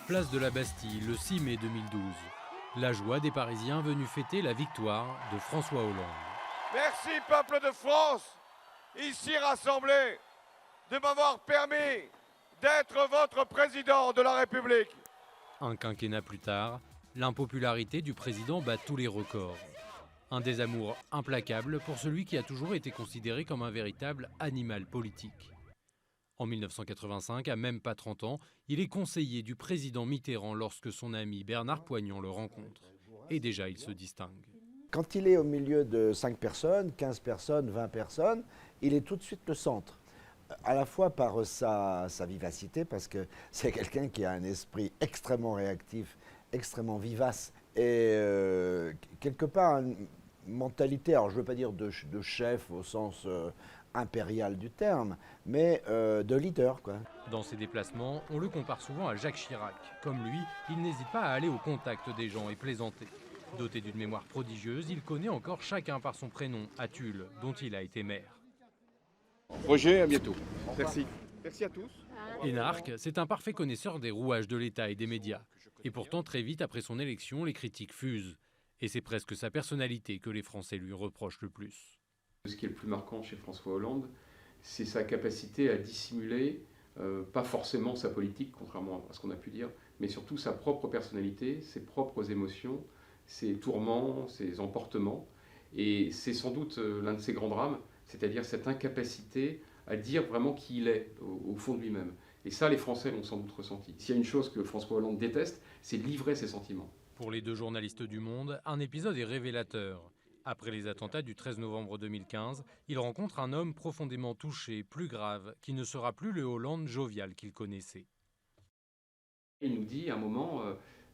Place de la Bastille, le 6 mai 2012. La joie des Parisiens venus fêter la victoire de François Hollande. Merci peuple de France, ici rassemblés, de m'avoir permis d'être votre président de la République. Un quinquennat plus tard, l'impopularité du président bat tous les records. Un désamour implacable pour celui qui a toujours été considéré comme un véritable animal politique. En 1985, à même pas 30 ans, il est conseiller du président Mitterrand lorsque son ami Bernard Poignon le rencontre. Et déjà, il se distingue. Quand il est au milieu de 5 personnes, 15 personnes, 20 personnes, il est tout de suite le centre. À la fois par sa vivacité, parce que c'est quelqu'un qui a un esprit extrêmement réactif, extrêmement vivace, et quelque part une mentalité, alors je ne veux pas dire de chef au sens impérial du terme, mais de leader, quoi. Dans ses déplacements, on le compare souvent à Jacques Chirac. Comme lui, il n'hésite pas à aller au contact des gens et plaisanter. Doté d'une mémoire prodigieuse, il connaît encore chacun par son prénom, à Tulle, dont il a été maire. Roger, à bientôt. Merci. Merci à tous. Énarque, c'est un parfait connaisseur des rouages de l'État et des médias. Et pourtant, très vite après son élection, les critiques fusent. Et c'est presque sa personnalité que les Français lui reprochent le plus. Ce qui est le plus marquant chez François Hollande, c'est sa capacité à dissimuler, pas forcément sa politique, contrairement à ce qu'on a pu dire, mais surtout sa propre personnalité, ses propres émotions, ses tourments, ses emportements. Et c'est sans doute l'un de ses grands drames, c'est-à-dire cette incapacité à dire vraiment qui il est au fond de lui-même. Et ça, les Français l'ont sans doute ressenti. S'il y a une chose que François Hollande déteste, c'est livrer ses sentiments. Pour les deux journalistes du Monde, un épisode est révélateur. Après les attentats du 13 novembre 2015, il rencontre un homme profondément touché, plus grave, qui ne sera plus le Hollande jovial qu'il connaissait. Il nous dit à un moment,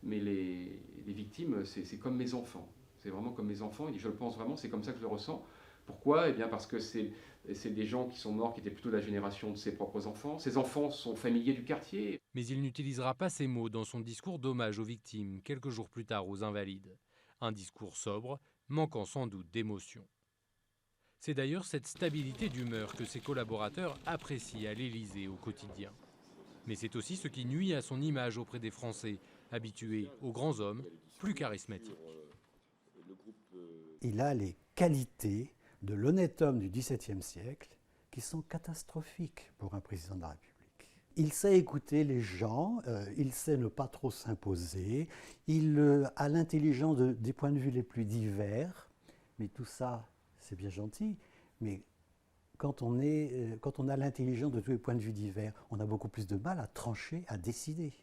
mais les victimes, c'est comme mes enfants. C'est vraiment comme mes enfants. Il dit, je le pense vraiment, c'est comme ça que je le ressens. Pourquoi ? Eh bien parce que c'est des gens qui sont morts, qui étaient plutôt de la génération de ses propres enfants. Ses enfants sont familiers du quartier. Mais il n'utilisera pas ces mots dans son discours d'hommage aux victimes, quelques jours plus tard aux Invalides. Un discours sobre, manquant sans doute d'émotion. C'est d'ailleurs cette stabilité d'humeur que ses collaborateurs apprécient à l'Élysée au quotidien. Mais c'est aussi ce qui nuit à son image auprès des Français, habitués aux grands hommes plus charismatiques. Il a les qualités de l'honnête homme du XVIIe siècle qui sont catastrophiques pour un président de la République. Il sait écouter les gens, il sait ne pas trop s'imposer, il a l'intelligence des points de vue les plus divers, mais tout ça, c'est bien gentil, mais quand on a l'intelligence de tous les points de vue divers, on a beaucoup plus de mal à trancher, à décider.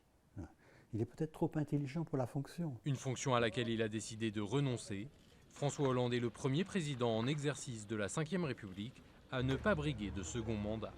Il est peut-être trop intelligent pour la fonction. Une fonction à laquelle il a décidé de renoncer. François Hollande est le premier président en exercice de la Ve République à ne pas briguer de second mandat.